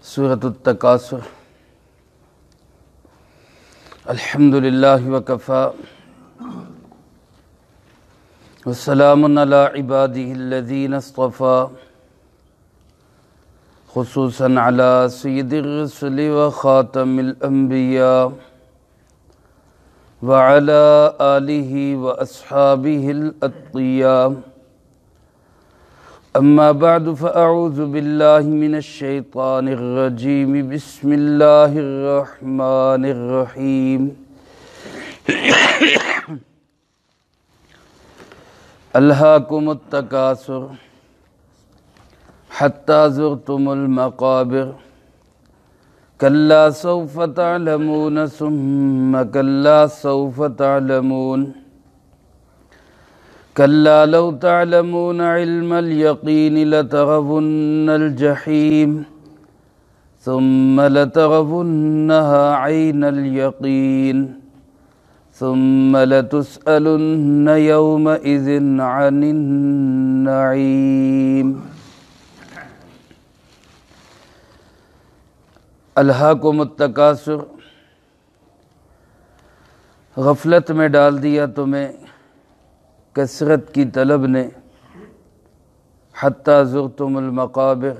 سورۃ التکاثر۔ الحمدللہ وکفی وسلام علی عبادہ الذین اصطفی، خصوصاً علی سید الرسل وخاتم الانبیاء وعلی آلہ واصحابہ الاتقیاء۔ اما بعد فاعوذ باللہ من الشیطان الرجیم، بسم اللہ الرحمن الرحیم۔ الہاکم التکاثر حتی زرتم المقابر، کلا سوف تعلمون ثم کلا سوف تعلمون، كلا لو تعلمون علم اليقين لترون الجحيم ثم لترونها عين اليقين ثم لتسألن يومئذ عن النعيم۔ الہاکم التکاثر، غفلت میں ڈال دیا تمہیں کثرت کی طلب نے، حتی زرتم المقابر،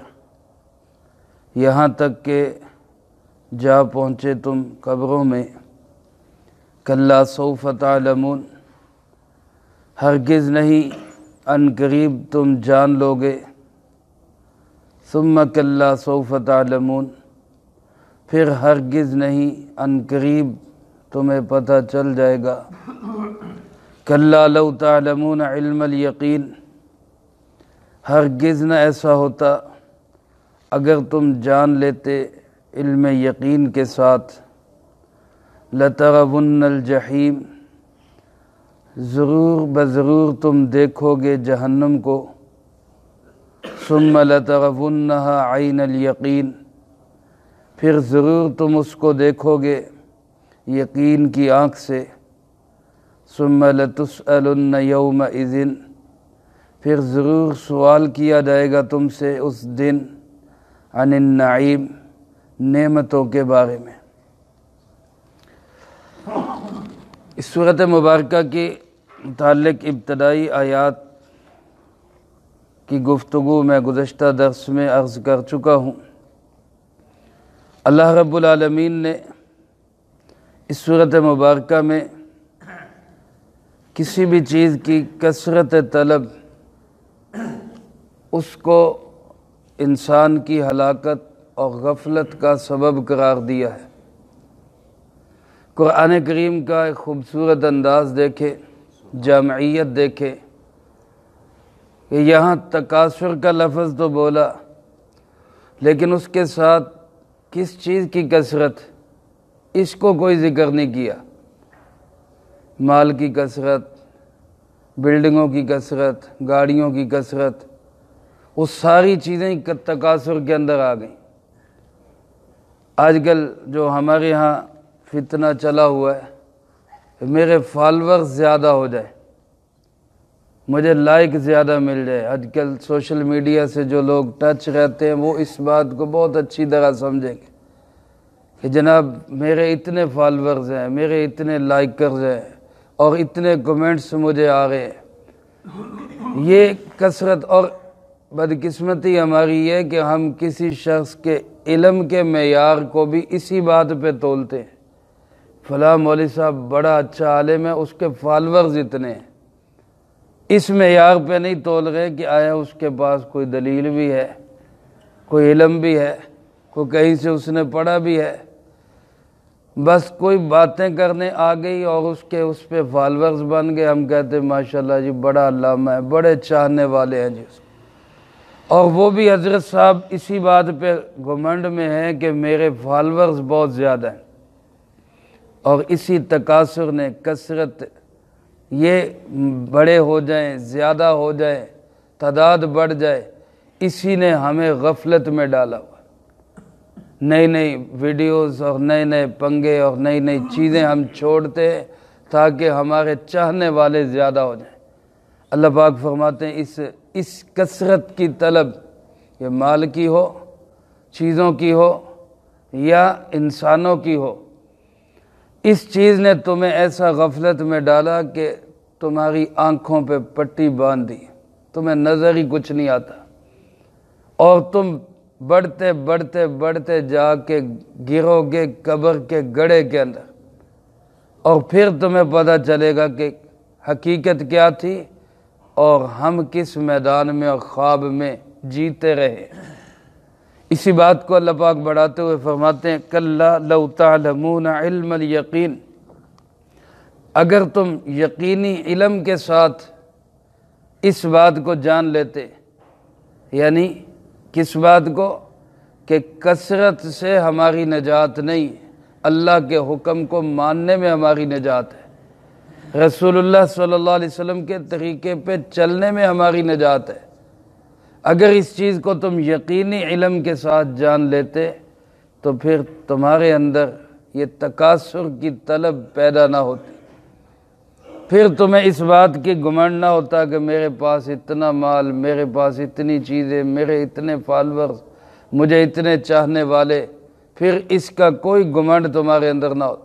یہاں تک کہ جا پہنچے تم قبروں میں۔ کلا سوف تعلمون، ہرگز نہیں ان قریب تم جان لوگے۔ ثم کلا سوف تعلمون، پھر ہرگز نہیں ان قریب تمہیں پتہ چل جائے گا۔ کلا لو تعلمون علم الیقین، ہرگز نہ ایسا ہوتا اگر تم جان لیتے علم یقین کے ساتھ۔ لترون الجحیم، ضرور بضرور تم دیکھو گے جہنم کو۔ ثم لترونها عین الیقین، پھر ضرور تم اس کو دیکھو گے یقین کی آنکھ سے۔ ثم لتسألن یومئذ، پھر ضرور سوال کیا جائے گا تم سے اس دن عن النعیم، نعمتوں کے بارے میں۔ اس سورۃ مبارکہ کے متعلق ابتدائی آیات کی گفتگو میں گزشتہ درس میں عرض کر چکا ہوں۔ اللہ رب العالمین نے اس سورۃ مبارکہ میں کسی بھی چیز کی کثرت طلب اس کو انسان کی ہلاکت اور غفلت کا سبب قرار دیا ہے۔ قرآن کریم کا ایک خوبصورت انداز دیکھے، جامعیت دیکھے کہ یہاں تکاثر کا لفظ تو بولا، لیکن اس کے ساتھ کس چیز کی کثرت، اس کو کوئی ذکر نہیں کیا۔ مال کی کثرت، بلڈنگوں کی کثرت، گاڑیوں کی کثرت، وہ ساری چیزیں تکاثر کے اندر آ گئیں۔ آج کل جو ہمارے ہاں فتنہ چلا ہوا ہے، میرے فالورز زیادہ ہو جائے، مجھے لائک زیادہ مل جائے۔ آج کل سوشل میڈیا سے جو لوگ ٹچ رہتے ہیں وہ اس بات کو بہت اچھی طرح سمجھیں گے کہ جناب میرے اتنے فالورز ہیں، میرے اتنے لائکرز ہیں اور اتنے کمنٹس مجھے آ رہے ہیں۔ یہ کثرت اور بدقسمتی ہماری ہے کہ ہم کسی شخص کے علم کے معیار کو بھی اسی بات پہ تولتے ہیں۔ فلاں مولوی صاحب بڑا اچھا عالم ہے، اس کے فالورز اتنے ہیں۔ اس معیار پہ نہیں تول رہے کہ آیا اس کے پاس کوئی دلیل بھی ہے، کوئی علم بھی ہے، کوئی کہیں سے اس نے پڑھا بھی ہے۔ بس کوئی باتیں کرنے آ گئی اور اس پہ فالورز بن گئے، ہم کہتے ہیں ماشاءاللہ جی بڑا علامہ ہے، بڑے چاہنے والے ہیں جی اس کو۔ اور وہ بھی حضرت صاحب اسی بات پہ گھمنڈ میں ہیں کہ میرے فالورز بہت زیادہ ہیں۔ اور اسی تکاثر نے، کثرت، یہ بڑے ہو جائیں، زیادہ ہو جائیں، تعداد بڑھ جائے، اسی نے ہمیں غفلت میں ڈالا ہوا۔ نئی نئی ویڈیوز اور نئے نئے پنگے اور نئی نئی چیزیں ہم چھوڑتے ہیں تاکہ ہمارے چاہنے والے زیادہ ہو جائیں۔ اللہ پاک فرماتے ہیں اس کثرت کی طلب، یہ مال کی ہو چیزوں کی ہو یا انسانوں کی ہو، اس چیز نے تمہیں ایسا غفلت میں ڈالا کہ تمہاری آنکھوں پہ پٹی باندھ دی، تمہیں نظر ہی کچھ نہیں آتا، اور تم بڑھتے بڑھتے بڑھتے جا کے گرو گے قبر کے گڑھے کے اندر، اور پھر تمہیں پتہ چلے گا کہ حقیقت کیا تھی اور ہم کس میدان میں اور خواب میں جیتے رہے۔ اسی بات کو اللہ پاک بڑھاتے ہوئے فرماتے ہیں کلا لو تعلمون علم الیقین، اگر تم یقینی علم کے ساتھ اس بات کو جان لیتے، یعنی کس بات کو؟ کہ کثرت سے ہماری نجات نہیں، اللہ کے حکم کو ماننے میں ہماری نجات ہے، رسول اللہ صلی اللہ علیہ وسلم کے طریقے پہ چلنے میں ہماری نجات ہے۔ اگر اس چیز کو تم یقینی علم کے ساتھ جان لیتے تو پھر تمہارے اندر یہ تکاثر کی طلب پیدا نہ ہوتی، پھر تمہیں اس بات کی گمنڈ نہ ہوتا کہ میرے پاس اتنا مال، میرے پاس اتنی چیزیں، میرے اتنے فالورز، مجھے اتنے چاہنے والے، پھر اس کا کوئی گمنڈ تمہارے اندر نہ ہوتا۔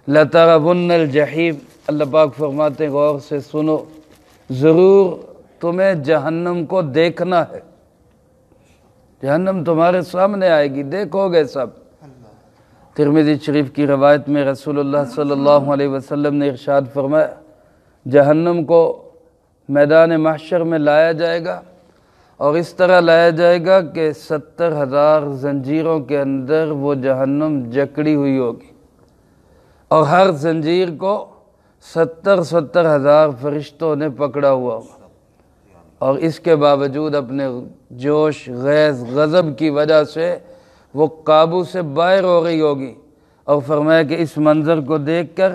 لَتَرَوُنَّ الْجَحِيمَ، اللہ پاک فرماتے ہیں غور سے سنو، ضرور تمہیں جہنم کو دیکھنا ہے، جہنم تمہارے سامنے آئے گی، دیکھو گے سب۔ ترمذی شریف کی روایت میں رسول اللہ صلی اللہ علیہ وسلم نے ارشاد فرمایا جہنم کو میدان محشر میں لایا جائے گا، اور اس طرح لایا جائے گا کہ 70,000 زنجیروں کے اندر وہ جہنم جکڑی ہوئی ہوگی، اور ہر زنجیر کو 70,000 فرشتوں نے پکڑا ہوا ہوگا، اور اس کے باوجود اپنے جوش، غیظ، غضب کی وجہ سے وہ قابو سے باہر ہو رہی ہوگی، اور فرمایا کہ اس منظر کو دیکھ کر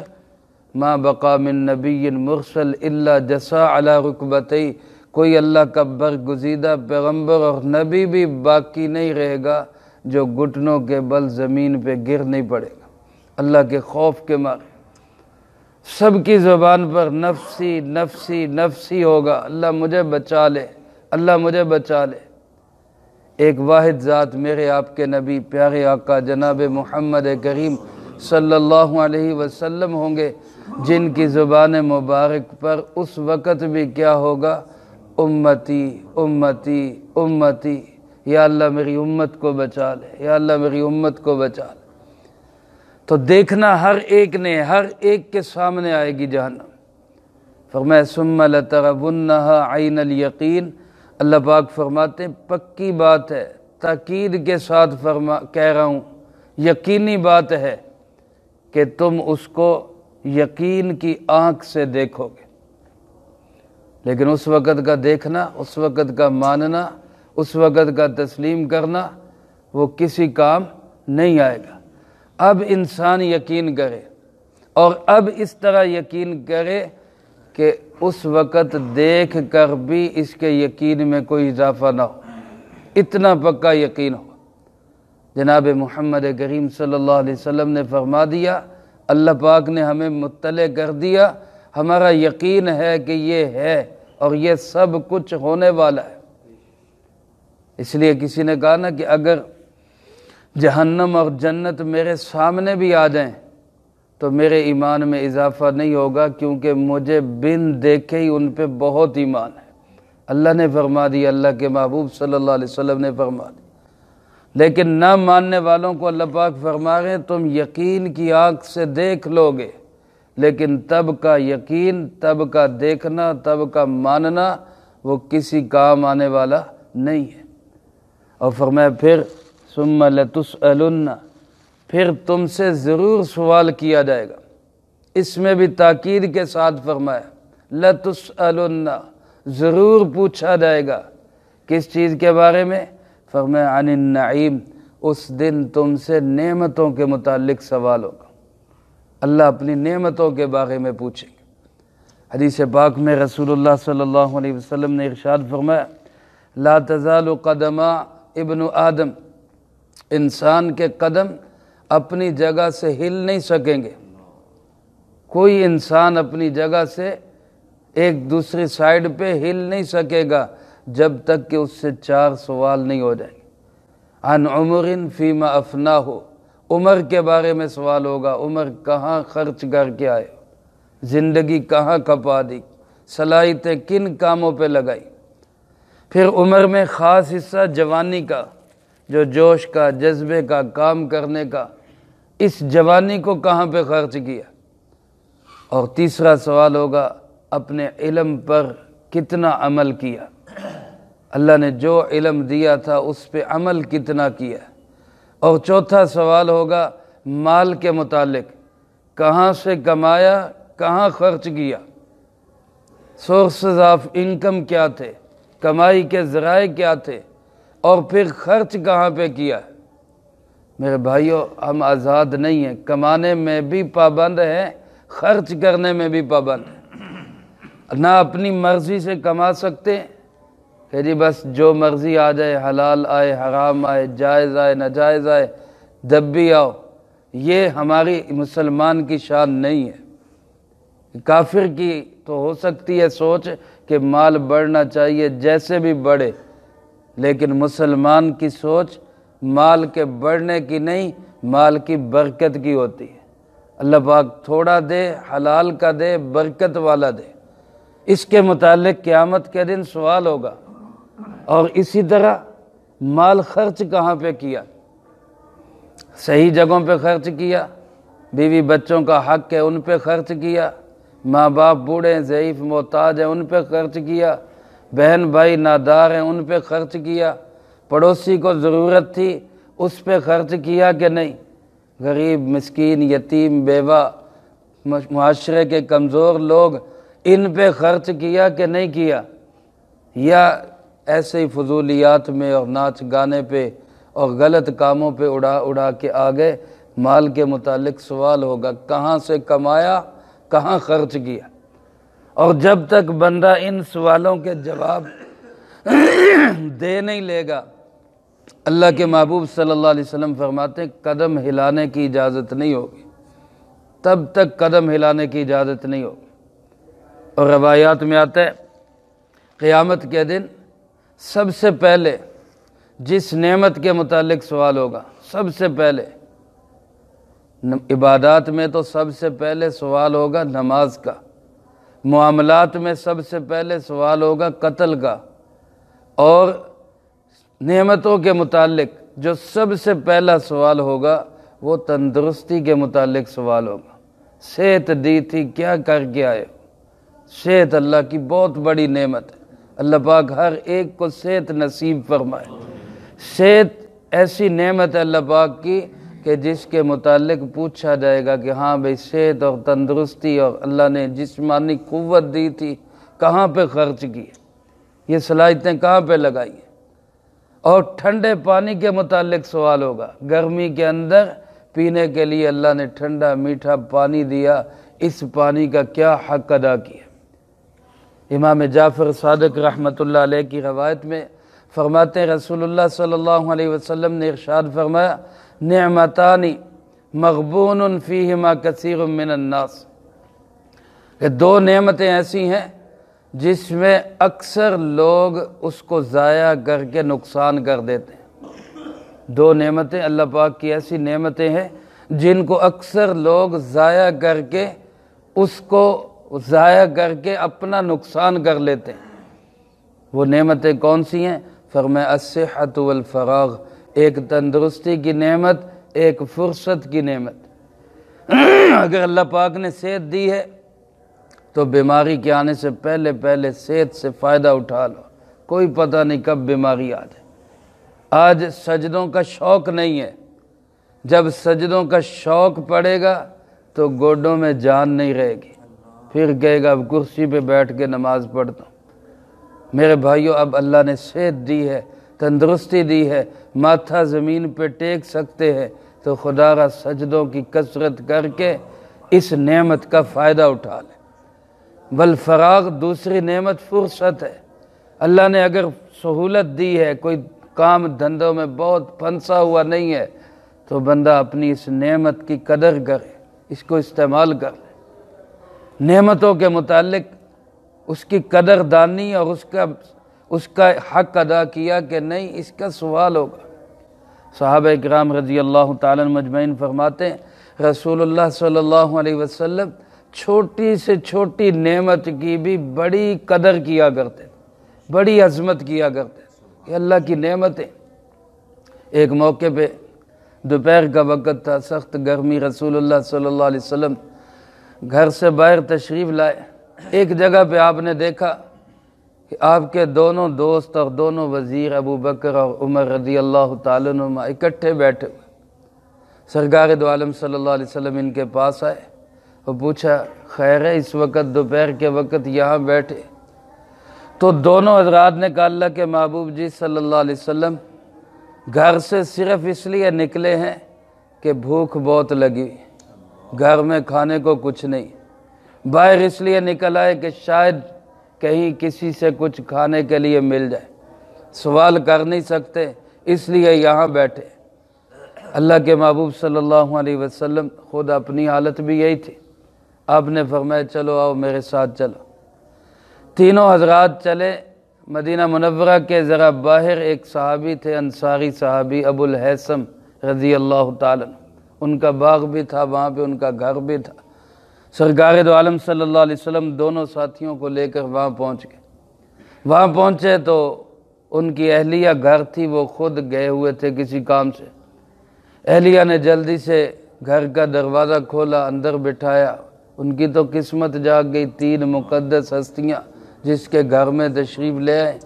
ما بقا من نبی مرسل الا جسا علی رکبتئی، کوئی اللہ کا برگزیدہ پیغمبر اور نبی بھی باقی نہیں رہے گا جو گھٹنوں کے بل زمین پہ گر نہیں پڑے گا اللہ کے خوف کے مارے۔ سب کی زبان پر نفسی نفسی نفسی ہوگا، اللہ مجھے بچا لے، اللہ مجھے بچا لے۔ ایک واحد ذات میرے آپ کے نبی پیارے آقا جناب محمد کریم صلی اللہ علیہ وسلم ہوں گے، جن کی زبان مبارک پر اس وقت بھی کیا ہوگا؟ امتی امتی امتی، یا اللہ میری امت کو بچا لے، یا اللہ میری امت کو بچا لے۔ تو دیکھنا ہر ایک نے، ہر ایک کے سامنے آئے گی جہنم۔ فرمایا ثم لترونها عین الیقین، اللہ پاک فرماتے ہیں پکی بات ہے، تاکید کے ساتھ کہہ رہا ہوں، یقینی بات ہے کہ تم اس کو یقین کی آنکھ سے دیکھو گے، لیکن اس وقت کا دیکھنا، اس وقت کا ماننا، اس وقت کا تسلیم کرنا وہ کسی کام نہیں آئے گا۔ اب انسان یقین کرے، اور اب اس طرح یقین کرے کہ اس وقت دیکھ کر بھی اس کے یقین میں کوئی اضافہ نہ ہو، اتنا پکا یقین ہو۔ جناب محمد کریم صلی اللہ علیہ وسلم نے فرما دیا، اللہ پاک نے ہمیں مطلع کر دیا، ہمارا یقین ہے کہ یہ ہے اور یہ سب کچھ ہونے والا ہے۔ اس لیے کسی نے کہا نا کہ اگر جہنم اور جنت میرے سامنے بھی آ جائیں تو میرے ایمان میں اضافہ نہیں ہوگا، کیونکہ مجھے بن دیکھے ہی ان پہ بہت ایمان ہے۔ اللہ نے فرما دیا، اللہ کے محبوب صلی اللہ علیہ وسلم نے فرما دیا۔ لیکن نہ ماننے والوں کو اللہ پاک فرما رہے ہیں تم یقین کی آنکھ سے دیکھ لو گے، لیکن تب کا یقین، تب کا دیکھنا، تب کا ماننا وہ کسی کام آنے والا نہیں ہے۔ اور فرمایا پھر ثم لتسألن، پھر تم سے ضرور سوال کیا جائے گا۔ اس میں بھی تاکید کے ساتھ فرمایا لتسألن، ضرور پوچھا جائے گا۔ کس چیز کے بارے میں؟ فرمایا عن النعیم، اس دن تم سے نعمتوں کے متعلق سوال ہوگا، اللہ اپنی نعمتوں کے بارے میں پوچھیں گے۔ حدیث پاک میں رسول اللہ صلی اللہ علیہ وسلم نے ارشاد فرمایا لا تزال قدم ابن آدم، انسان کے قدم اپنی جگہ سے ہل نہیں سکیں گے، کوئی انسان اپنی جگہ سے ایک دوسری سائیڈ پہ ہل نہیں سکے گا جب تک کہ اس سے 4 سوال نہیں ہو جائیں گے۔ عن عمر فیما افناہ، عمر کے بارے میں سوال ہوگا، عمر کہاں خرچ کر کے آئے، زندگی کہاں کھپا دی، صلاحیتیں کن کاموں پہ لگائی۔ پھر عمر میں خاص حصہ جوانی کا، جو جوش کا، جذبے کا، کام کرنے کا، اس جوانی کو کہاں پہ خرچ کیا۔ اور تیسرا سوال ہوگا اپنے علم پر کتنا عمل کیا، اللہ نے جو علم دیا تھا اس پہ عمل کتنا کیا۔ اور چوتھا سوال ہوگا مال کے متعلق، کہاں سے کمایا، کہاں خرچ کیا، سورسز آف انکم کیا تھے، کمائی کے ذرائع کیا تھے، اور پھر خرچ کہاں پہ کیا۔ میرے بھائیوں، ہم آزاد نہیں ہیں، کمانے میں بھی پابند ہیں، خرچ کرنے میں بھی پابند ہیں۔ نہ اپنی مرضی سے کما سکتے کہ جی بس جو مرضی آ جائے، حلال آئے، حرام آئے، جائز آئے، ناجائز آئے، دبی آؤ، یہ ہماری مسلمان کی شان نہیں ہے۔ کافر کی تو ہو سکتی ہے سوچ کہ مال بڑھنا چاہیے جیسے بھی بڑھے، لیکن مسلمان کی سوچ مال کے بڑھنے کی نہیں، مال کی برکت کی ہوتی ہے۔ اللہ پاک تھوڑا دے، حلال کا دے، برکت والا دے۔ اس کے متعلق قیامت کے دن سوال ہوگا۔ اور اسی طرح مال خرچ کہاں پہ کیا، صحیح جگہوں پہ خرچ کیا، بیوی بچوں کا حق ہے ان پہ خرچ کیا، ماں باپ بوڑھے ضعیف محتاج ہیں ان پہ خرچ کیا، بہن بھائی نادار ہیں ان پہ خرچ کیا، پڑوسی کو ضرورت تھی اس پہ خرچ کیا کہ نہیں، غریب مسکین یتیم بیوہ معاشرے کے کمزور لوگ ان پہ خرچ کیا کہ نہیں کیا، یا ایسے ہی فضولیات میں اور ناچ گانے پہ اور غلط کاموں پہ اڑا کے آگے۔ مال کے متعلق سوال ہوگا کہاں سے کمایا، کہاں خرچ کیا۔ اور جب تک بندہ ان سوالوں کے جواب دے نہیں لے گا، اللہ کے محبوب صلی اللہ علیہ وسلم فرماتے ہیں قدم ہلانے کی اجازت نہیں ہوگی، تب تک قدم ہلانے کی اجازت نہیں ہوگی۔ اور روایات میں آتا ہے قیامت کے دن سب سے پہلے جس نعمت کے متعلق سوال ہوگا، سب سے پہلے عبادات میں تو سب سے پہلے سوال ہوگا نماز کا، معاملات میں سب سے پہلے سوال ہوگا قتل کا، اور نعمتوں کے متعلق جو سب سے پہلا سوال ہوگا وہ تندرستی کے متعلق سوال ہوگا۔ صحت دی تھی کیا کر کے آئے ہو؟ صحت اللہ کی بہت بڑی نعمت ہے، اللہ پاک ہر ایک کو صحت نصیب فرمائے۔ صحت ایسی نعمت ہے اللہ پاک کی کہ جس کے متعلق پوچھا جائے گا کہ ہاں بھئی صحت اور تندرستی اور اللہ نے جسمانی قوت دی تھی کہاں پہ خرچ کی، یہ صلاحیتیں کہاں پہ لگائی ہیں۔ اور ٹھنڈے پانی کے متعلق سوال ہوگا، گرمی کے اندر پینے کے لیے اللہ نے ٹھنڈا میٹھا پانی دیا، اس پانی کا کیا حق ادا کیا۔ امام جعفر صادق رحمۃ اللہ علیہ کی روایت میں فرماتے ہیں رسول اللہ صلی اللہ علیہ وسلم نے ارشاد فرمایا نعمتانی مغبون فیہما کثیر من الناس، کہ دو نعمتیں ایسی ہیں جس میں اکثر لوگ اس کو ضائع کر کے نقصان کر دیتے ہیں۔ دو نعمتیں اللہ پاک کی ایسی نعمتیں ہیں جن کو اکثر لوگ ضائع کر کے اپنا نقصان کر لیتے ہیں۔ وہ نعمتیں کون سی ہیں؟ فرمایا الصحۃ والفراغ، ایک تندرستی کی نعمت، ایک فرصت کی نعمت۔ اگر اللہ پاک نے صحت دی ہے تو بیماری کے آنے سے پہلے صحت سے فائدہ اٹھا لو، کوئی پتہ نہیں کب بیماری آ جائے۔ آج سجدوں کا شوق نہیں ہے، جب سجدوں کا شوق پڑے گا تو گوڈوں میں جان نہیں رہے گی، پھر کہے گا اب کرسی پہ بیٹھ کے نماز پڑھتا ہوں۔ میرے بھائیوں، اب اللہ نے صحت دی ہے، تندرستی دی ہے، ماتھا زمین پہ ٹیک سکتے ہیں، تو خدا را سجدوں کی کثرت کر کے اس نعمت کا فائدہ اٹھا لیں۔ والفراغ، دوسری نعمت فرصت ہے۔ اللہ نے اگر سہولت دی ہے، کوئی کام دھندوں میں بہت پھنسا ہوا نہیں ہے، تو بندہ اپنی اس نعمت کی قدر کرے، اس کو استعمال کر لے۔ نعمتوں کے متعلق اس کی قدر دانی اور اس کا حق ادا کیا کہ نہیں، اس کا سوال ہوگا۔ صحابہ کرام رضی اللہ تعالیٰ مجمعین فرماتے ہیں رسول اللہ صلی اللہ علیہ وسلم چھوٹی سے چھوٹی نعمت کی بھی بڑی قدر کیا کرتے، بڑی عظمت کیا کرتے کہ اللہ کی نعمتیں۔ ایک موقع پہ دوپہر کا وقت تھا، سخت گرمی، رسول اللہ صلی اللہ علیہ وسلم گھر سے باہر تشریف لائے۔ ایک جگہ پہ آپ نے دیکھا کہ آپ کے دونوں دوست اور دونوں وزیر ابو بکر اور عمر رضی اللہ تعالیٰ عنہما اکٹھے بیٹھے ہوئے۔ سرکار دو عالم صلی اللہ علیہ وسلم ان کے پاس آئے اور پوچھا خیر ہے اس وقت دوپہر کے وقت یہاں بیٹھے؟ تو دونوں حضرات نے کہا اللہ کے محبوب جی صلی اللہ علیہ وسلم گھر سے صرف اس لیے نکلے ہیں کہ بھوک بہت لگی، گھر میں کھانے کو کچھ نہیں، باہر اس لیے نکل آئے کہ شاید کہیں کسی سے کچھ کھانے کے لیے مل جائے، سوال کر نہیں سکتے اس لیے یہاں بیٹھے۔ اللہ کے محبوب صلی اللہ علیہ وسلم خود اپنی حالت بھی یہی تھی، آپ نے فرمایا چلو آؤ میرے ساتھ چلو۔ تینوں حضرات چلے مدینہ منورہ کے ذرا باہر۔ ایک صحابی تھے انصاری صحابی ابو الحیثم رضی اللہ تعالیٰ، ان کا باغ بھی تھا وہاں پہ، ان کا گھر بھی تھا۔ سرکار دو عالم صلی اللہ علیہ وسلم دونوں ساتھیوں کو لے کر وہاں پہنچ گئے۔ وہاں پہنچے تو ان کی اہلیہ گھر تھی، وہ خود گئے ہوئے تھے کسی کام سے۔ اہلیہ نے جلدی سے گھر کا دروازہ کھولا، اندر بٹھایا۔ ان کی تو قسمت جاگ گئی، تین مقدس ہستیاں جس کے گھر میں تشریف لے آئے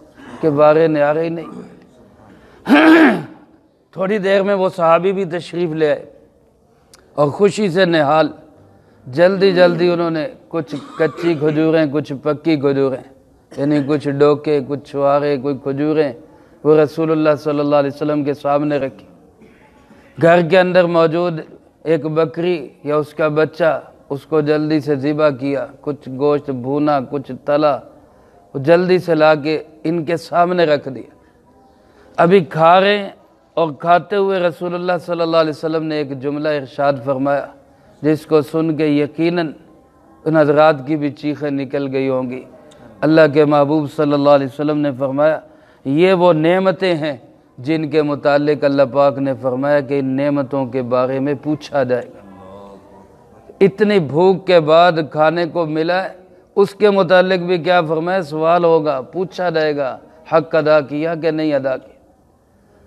کہ بارے نیارے ہی نہیں۔ تھوڑی دیر میں وہ صحابی بھی تشریف لے آئے اور خوشی سے نہال، جلدی جلدی انہوں نے کچھ کچی کھجوریں کچھ پکی کھجوریں، یعنی کچھ ڈوکے کچھ چھوارے کوئی کھجوریں، وہ رسول اللہ صلی اللہ علیہ وسلم کے سامنے رکھی۔ گھر کے اندر موجود ایک بکری یا اس کا بچہ، اس کو جلدی سے ذبح کیا، کچھ گوشت بھونا کچھ تلا، وہ جلدی سے لا کے ان کے سامنے رکھ دیا۔ ابھی کھا رہے ہیں اور کھاتے ہوئے رسول اللہ صلی اللہ علیہ وسلم نے ایک جملہ ارشاد فرمایا جس کو سن کے یقیناً ان حضرات کی بھی چیخیں نکل گئی ہوں گی۔ اللہ کے محبوب صلی اللہ علیہ وسلم نے فرمایا یہ وہ نعمتیں ہیں جن کے متعلق اللہ پاک نے فرمایا کہ ان نعمتوں کے بارے میں پوچھا جائے گا۔ اتنی بھوک کے بعد کھانے کو ملا ہے، اس کے متعلق بھی کیا فرمایا؟ سوال ہوگا، پوچھا جائے گا حق ادا کیا کہ نہیں ادا کیا۔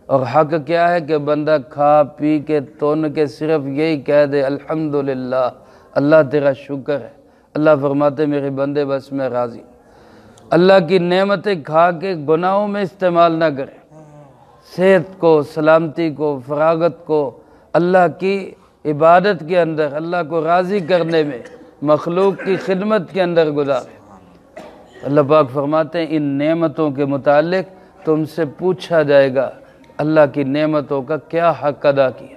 اور حق کیا ہے کہ بندہ کھا پی کے تون کے صرف یہی کہہ دے الحمدللہ، اللہ تیرا شکر ہے۔ اللہ فرماتے میرے بندے بس میں راضی۔ اللہ کی نعمتیں کھا کے گناہوں میں استعمال نہ کرے، صحت کو، سلامتی کو، فراغت کو اللہ کی عبادت کے اندر، اللہ کو راضی کرنے میں، مخلوق کی خدمت کے اندر گزارے۔ اللہ پاک فرماتے ہیں ان نعمتوں کے متعلق تم سے پوچھا جائے گا اللہ کی نعمتوں کا کیا حق ادا کیا۔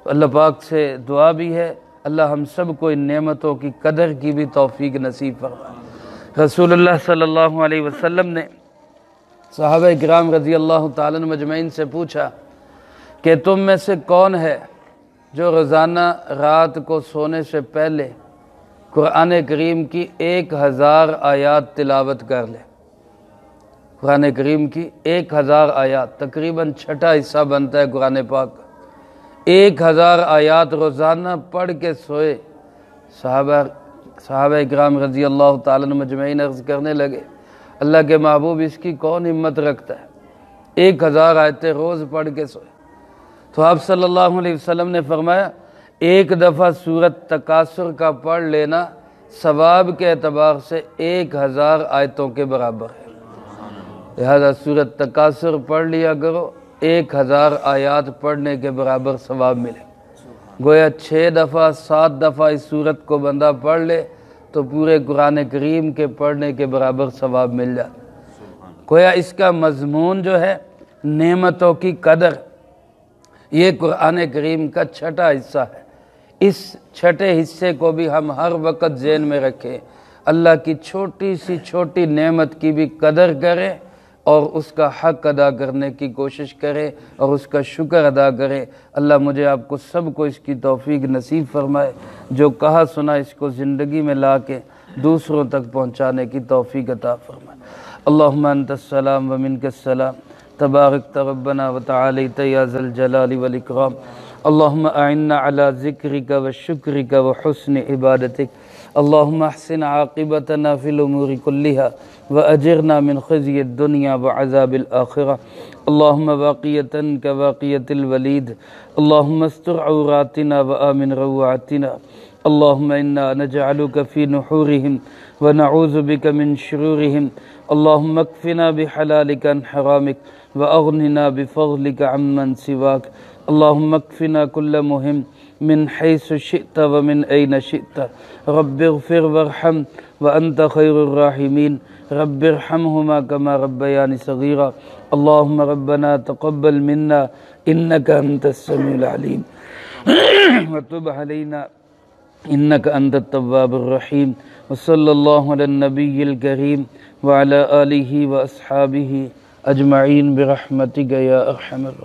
اللہ پاک سے دعا بھی ہے اللہ ہم سب کو ان نعمتوں کی قدر کی بھی توفیق نصیب فرمائے۔ رسول اللہ صلی اللہ علیہ وسلم نے صحابہ کرام رضی اللہ تعالیٰ مجمعین سے پوچھا کہ تم میں سے کون ہے جو روزانہ رات کو سونے سے پہلے قرآن کریم کی 1000 آیات تلاوت کر لے؟ قرآن کریم کی 1000 آیات، تقریباً چھٹا حصہ بنتا ہے قرآن پاک کا۔ 1000 آیات روزانہ پڑھ کے سوئے۔ صحابہ اکرام رضی اللہ تعالیٰ مجمعین عرض کرنے لگے اللہ کے محبوب اس کی کون ہمت رکھتا ہے؟ 1000 آیتیں روز پڑھ کے سوئے۔ تو آپ صلی اللہ علیہ وسلم نے فرمایا ایک دفعہ سورت تکاثر کا پڑھ لینا ثواب کے اعتبار سے 1000 آیتوں کے برابر ہے۔ لہذا سورت تکاثر پڑھ لیا کرو، 1000 آیات پڑھنے کے برابر ثواب ملے۔ گویا 6 دفعہ 7 دفعہ اس سورت کو بندہ پڑھ لے تو پورے قرآن کریم کے پڑھنے کے برابر ثواب مل جاتا۔ گویا اس کا مضمون جو ہے نعمتوں کی قدر، یہ قرآن کریم کا چھٹا حصہ ہے۔ اس چھٹے حصے کو بھی ہم ہر وقت ذہن میں رکھیں، اللہ کی چھوٹی سی چھوٹی نعمت کی بھی قدر کریں اور اس کا حق ادا کرنے کی کوشش کرے اور اس کا شکر ادا کرے۔ اللہ مجھے آپ کو سب کو اس کی توفیق نصیب فرمائے، جو کہا سنا اس کو زندگی میں لا کے دوسروں تک پہنچانے کی توفیق عطا فرمائے۔ اللہم انت السلام و منک السلام تبارک ربنا وتعالیت یا ذا الجلال والاکرام اللہم اعنا علی ذکرک وشکرک وحسن عبادتک اللہم احسن عاقبتنا فی الامور کلہا واجرنا من خزی الدنیا وعذاب الآخرہ اللہم واقیتا کواقیت الولید اللہم استر عوراتنا وآمن روعاتنا اللہم انا نجعلک فی نحورہم ونعوذ بک من شرورہم اللہم اکفنا بحلالک عن حرامک واغننا بفضلک عمن سواک اللہم اکفنا کل مہم من حیث شئت ومن این شئت رب اغفر وارحم وانت خیر الراحمین رب ارحمہما کما ربیانی صغیرا اللہم ربنا تقبل منا انک انت السمیع العلیم وتب علینا انک انت التواب الرحیم وصلی اللہ علی النبی الکریم وعلی آلہ واصحابہ اجمعین برحمتک یا ارحم الراحمین.